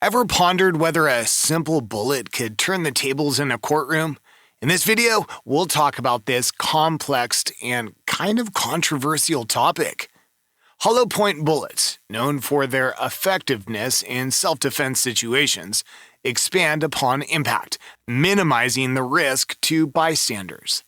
Ever pondered whether a simple bullet could turn the tables in a courtroom? In this video, we'll talk about this complex and kind of controversial topic. Hollow point bullets, known for their effectiveness in self-defense situations, expand upon impact, minimizing the risk to bystanders.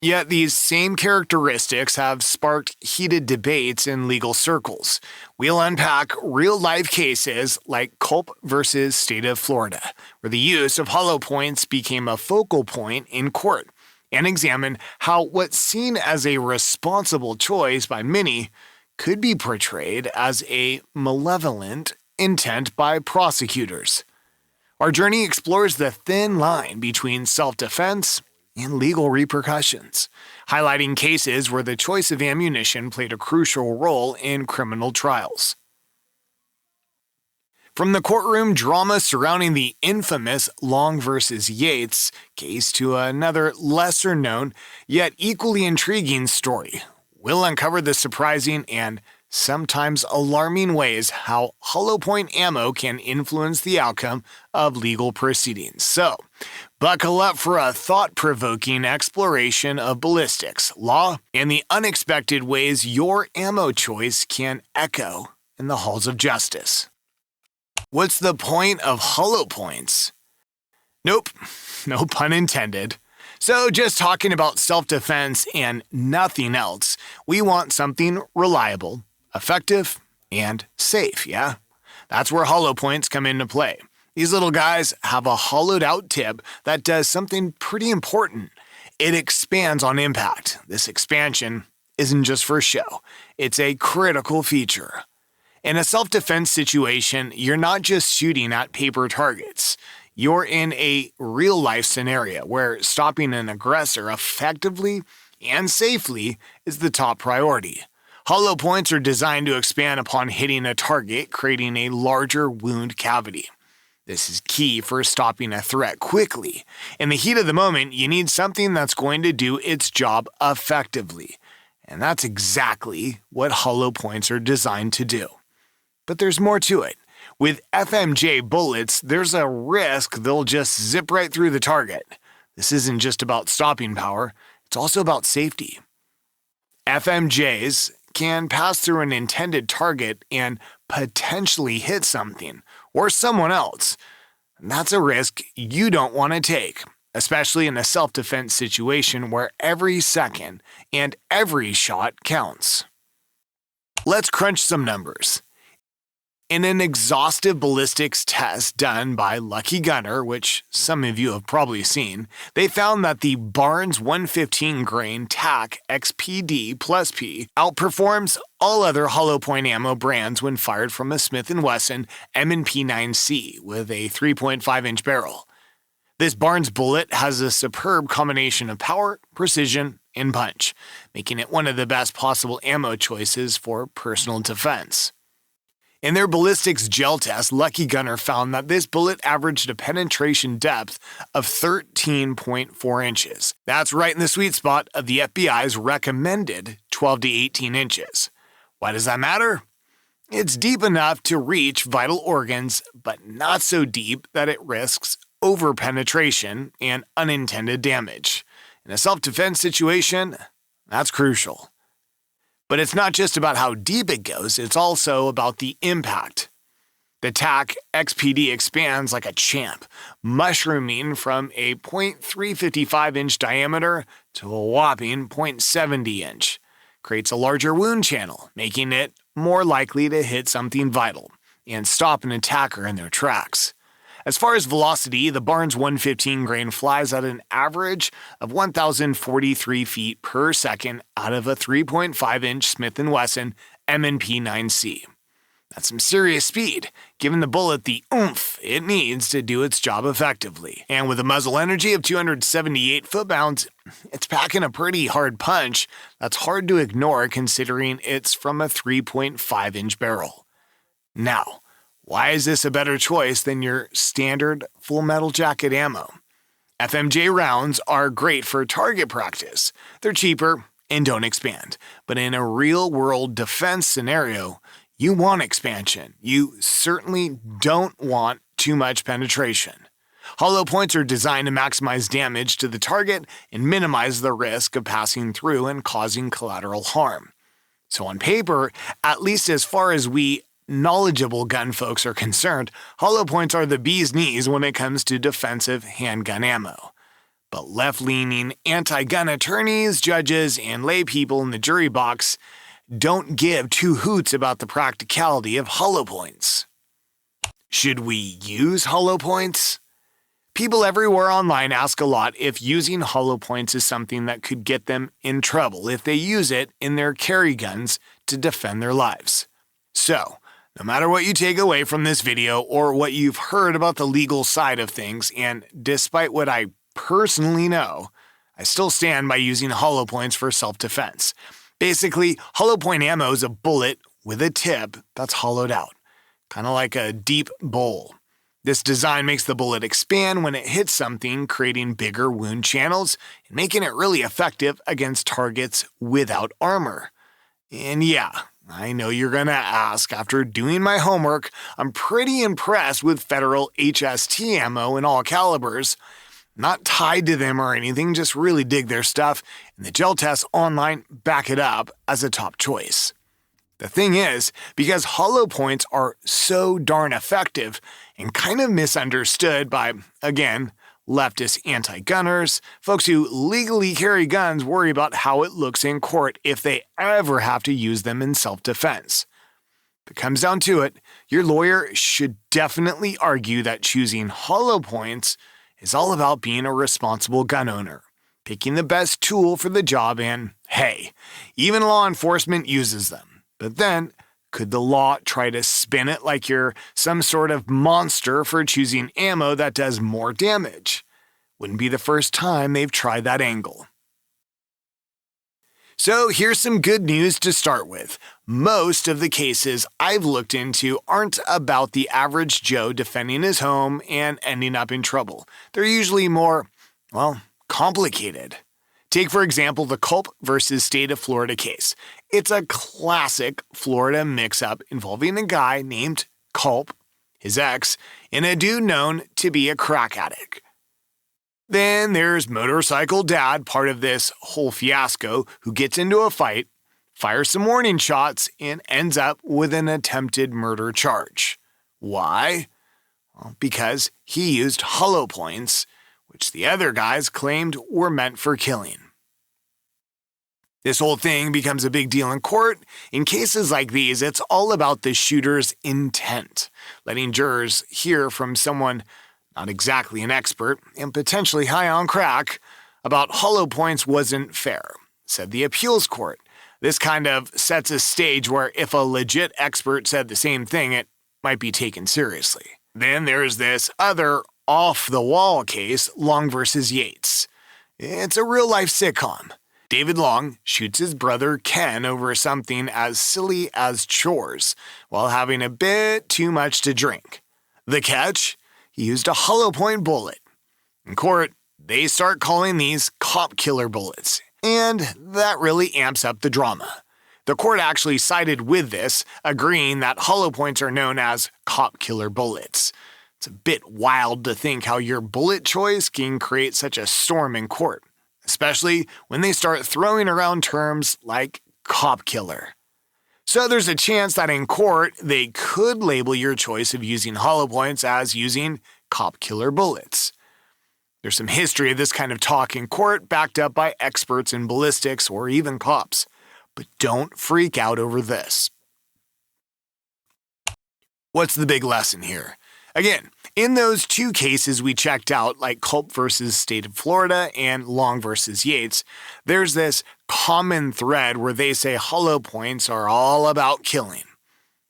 Yet these same characteristics have sparked heated debates in legal circles. We'll unpack real-life cases like Culp versus State of Florida, where the use of hollow points became a focal point in court, and examine how what's seen as a responsible choice by many could be portrayed as a malevolent intent by prosecutors. Our journey explores the thin line between self-defense and legal repercussions, highlighting cases where the choice of ammunition played a crucial role in criminal trials. From the courtroom drama surrounding the infamous Long versus Yates case to another lesser-known yet equally intriguing story, we'll uncover the surprising and sometimes alarming ways how hollow point ammo can influence the outcome of legal proceedings. So, buckle up for a thought-provoking exploration of ballistics, law, and the unexpected ways your ammo choice can echo in the halls of justice. What's the point of hollow points? Nope, no pun intended. So just talking about self-defense and nothing else, we want something reliable, effective, and safe, yeah? That's where hollow points come into play. These little guys have a hollowed-out tip that does something pretty important. It expands on impact. This expansion isn't just for show. It's a critical feature. In a self-defense situation, you're not just shooting at paper targets. You're in a real-life scenario where stopping an aggressor effectively and safely is the top priority. Hollow points are designed to expand upon hitting a target, creating a larger wound cavity. This is key for stopping a threat quickly. In the heat of the moment, you need something that's going to do its job effectively. And that's exactly what hollow points are designed to do. But there's more to it. With FMJ bullets, there's a risk they'll just zip right through the target. This isn't just about stopping power, it's also about safety. FMJs can pass through an intended target and potentially hit something or someone else. That's a risk you don't want to take, especially in a self-defense situation where every second and every shot counts. Let's crunch some numbers. In an exhaustive ballistics test done by Lucky Gunner, which some of you have probably seen, they found that the Barnes 115 grain TAC XPD plus P outperforms all other hollow point ammo brands when fired from a Smith & Wesson M&P 9C with a 3.5-inch barrel. This Barnes bullet has a superb combination of power, precision, and punch, making it one of the best possible ammo choices for personal defense. In their ballistics gel test, Lucky Gunner found that this bullet averaged a penetration depth of 13.4 inches. That's right in the sweet spot of the FBI's recommended 12 to 18 inches. Why does that matter? It's deep enough to reach vital organs, but not so deep that it risks overpenetration and unintended damage. In a self-defense situation, that's crucial. But it's not just about how deep it goes, it's also about the impact. The TAC XPD expands like a champ, mushrooming from a .355-inch diameter to a whopping .70-inch. Creates a larger wound channel, making it more likely to hit something vital and stop an attacker in their tracks. As far as velocity, the Barnes 115 grain flies at an average of 1,043 feet per second out of a 3.5-inch Smith & Wesson M&P 9C. That's some serious speed, giving the bullet the oomph it needs to do its job effectively. And with a muzzle energy of 278 foot-pounds, it's packing a pretty hard punch that's hard to ignore considering it's from a 3.5-inch barrel. Now, why is this a better choice than your standard full metal jacket ammo? FMJ rounds are great for target practice. They're cheaper and don't expand. But in a real-world defense scenario, You want expansion. You certainly don't want too much penetration. Hollow points are designed to maximize damage to the target and minimize the risk of passing through and causing collateral harm. So on paper, at least as far as we knowledgeable gun folks are concerned, hollow points are the bee's knees when it comes to defensive handgun ammo. But left-leaning anti-gun attorneys, judges, and lay people in the jury box don't give two hoots about the practicality of hollow points. Should we use hollow points? People everywhere online ask a lot if using hollow points is something that could get them in trouble if they use it in their carry guns to defend their lives. So, no matter what you take away from this video or what you've heard about the legal side of things, and despite what I personally know, I still stand by using hollow points for self-defense. Basically, hollow point ammo is a bullet with a tip that's hollowed out, kind of like a deep bowl. This design makes the bullet expand when it hits something, creating bigger wound channels and making it really effective against targets without armor. And yeah, I know you're gonna ask, after doing my homework, I'm pretty impressed with federal HST ammo in all calibers. Not tied to them or anything, just really dig their stuff, and the gel tests online back it up as a top choice. The thing is, because hollow points are so darn effective and kind of misunderstood by, again, leftist anti-gunners, folks who legally carry guns worry about how it looks in court if they ever have to use them in self-defense. If it comes down to it, your lawyer should definitely argue that choosing hollow points is all about being a responsible gun owner, picking the best tool for the job, and, hey, even law enforcement uses them. But then, could the law try to spin it like you're some sort of monster for choosing ammo that does more damage? Wouldn't be the first time they've tried that angle. So here's some good news to start with. Most of the cases I've looked into aren't about the average Joe defending his home and ending up in trouble. They're usually more, complicated. Take, for example, the Culp versus State of Florida case. It's a classic Florida mix-up involving a guy named Culp, his ex, and a dude known to be a crack addict. Then there's Motorcycle Dad, part of this whole fiasco, who gets into a fight, fires some warning shots, and ends up with an attempted murder charge. Why? Well, because he used hollow points, which the other guys claimed were meant for killing. This whole thing becomes a big deal in court. In cases like these, it's all about the shooter's intent, letting jurors hear from someone not exactly an expert and potentially high on crack about hollow points wasn't fair, said the appeals court. This kind of sets a stage where if a legit expert said the same thing, it might be taken seriously. Then there's this other off-the-wall case, Long versus Yates. It's a real-life sitcom. David Long shoots his brother Ken over something as silly as chores while having a bit too much to drink. The catch? He used a hollow point bullet. In court, they start calling these cop killer bullets, and that really amps up the drama. The court actually sided with this, agreeing that hollow points are known as cop killer bullets. It's a bit wild to think how your bullet choice can create such a storm in court, especially when they start throwing around terms like cop killer. So there's a chance that in court, they could label your choice of using hollow points as using cop killer bullets. There's some history of this kind of talk in court backed up by experts in ballistics or even cops. But don't freak out over this. What's the big lesson here? Again, in those two cases we checked out, like Culp versus State of Florida and Long versus Yates, there's this common thread where they say hollow points are all about killing.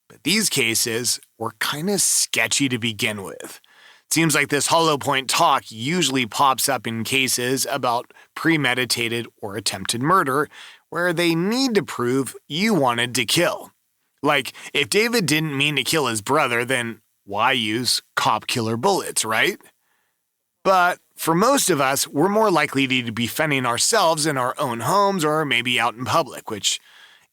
But these cases were kind of sketchy to begin with. It seems like this hollow point talk usually pops up in cases about premeditated or attempted murder, where they need to prove you wanted to kill. Like, if David didn't mean to kill his brother, then why use cop killer bullets, right? But for most of us, we're more likely to be defending ourselves in our own homes or maybe out in public, which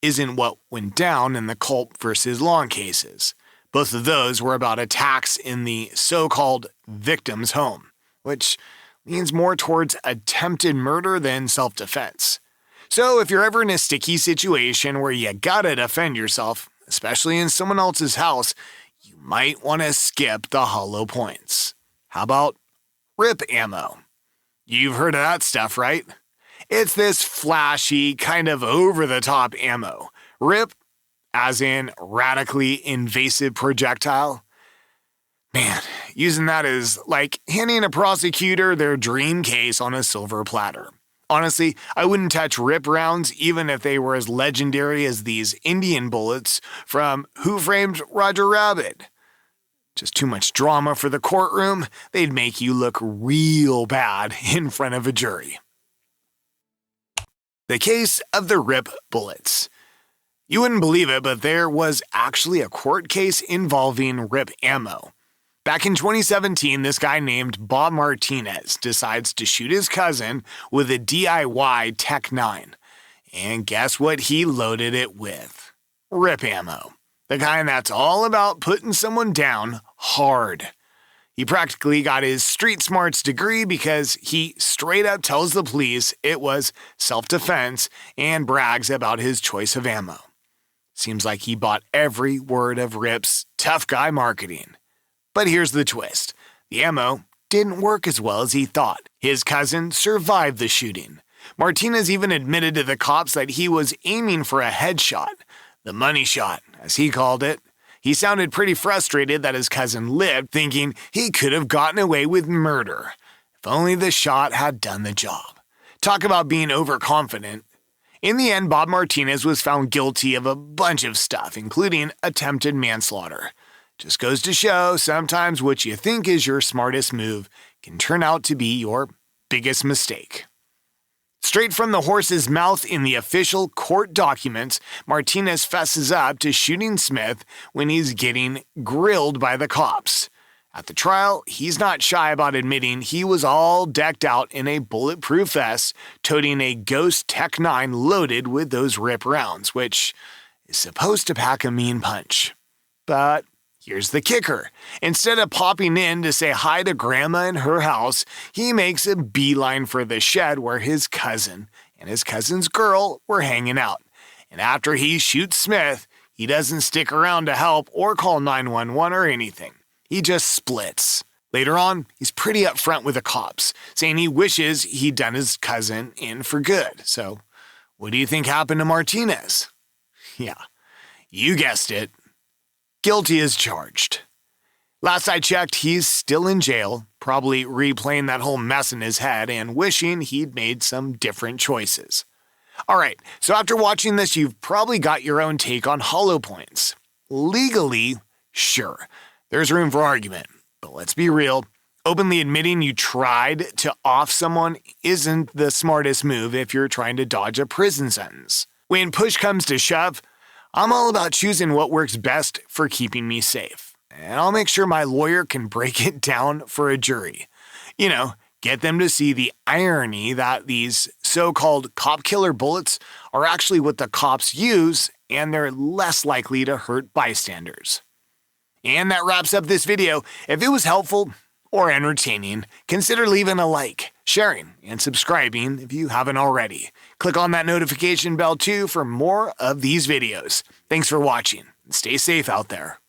isn't what went down in the Culp versus Long cases. Both of those were about attacks in the so-called victim's home, which leans more towards attempted murder than self-defense. So if you're ever in a sticky situation where you gotta defend yourself, especially in someone else's house, you might want to skip the hollow points. How about rip ammo? You've heard of that stuff, right? It's this flashy, kind of over-the-top ammo. Rip, as in radically invasive projectile. Man, using that is like handing a prosecutor their dream case on a silver platter. Honestly, I wouldn't touch rip rounds even if they were as legendary as these Indian bullets from Who Framed Roger Rabbit. Just too much drama for the courtroom, they'd make you look real bad in front of a jury. The case of the rip bullets. You wouldn't believe it, but there was actually a court case involving rip ammo. Back in 2017, this guy named Bob Martinez decides to shoot his cousin with a DIY Tech 9. And guess what he loaded it with? Rip ammo. The kind that's all about putting someone down hard. He practically got his street smarts degree because he straight up tells the police it was self-defense and brags about his choice of ammo. Seems like he bought every word of Rip's tough guy marketing. But here's the twist. The ammo didn't work as well as he thought. His cousin survived the shooting. Martinez even admitted to the cops that he was aiming for a headshot. The money shot, as he called it. He sounded pretty frustrated that his cousin lived, thinking he could have gotten away with murder. If only the shot had done the job. Talk about being overconfident. In the end, Bob Martinez was found guilty of a bunch of stuff, including attempted manslaughter. Just goes to show, sometimes what you think is your smartest move can turn out to be your biggest mistake. Straight from the horse's mouth in the official court documents, Martinez fesses up to shooting Smith when he's getting grilled by the cops. At the trial, he's not shy about admitting he was all decked out in a bulletproof vest, toting a Ghost Tech 9 loaded with those rip rounds, which is supposed to pack a mean punch. But here's the kicker. Instead of popping in to say hi to Grandma in her house, he makes a beeline for the shed where his cousin and his cousin's girl were hanging out. And after he shoots Smith, he doesn't stick around to help or call 911 or anything. He just splits. Later on, he's pretty upfront with the cops, saying he wishes he'd done his cousin in for good. So, what do you think happened to Martinez? Yeah, you guessed it. Guilty as charged. Last I checked, he's still in jail, probably replaying that whole mess in his head and wishing he'd made some different choices. Alright, so after watching this, you've probably got your own take on hollow points. Legally, sure, there's room for argument, but let's be real. Openly admitting you tried to off someone isn't the smartest move if you're trying to dodge a prison sentence. When push comes to shove, I'm all about choosing what works best for keeping me safe. And I'll make sure my lawyer can break it down for a jury. You know, get them to see the irony that these so-called cop killer bullets are actually what the cops use, and they're less likely to hurt bystanders. And that wraps up this video. If it was helpful or entertaining, consider leaving a like, sharing, and subscribing if you haven't already. Click on that notification bell too for more of these videos. Thanks for watching, and stay safe out there.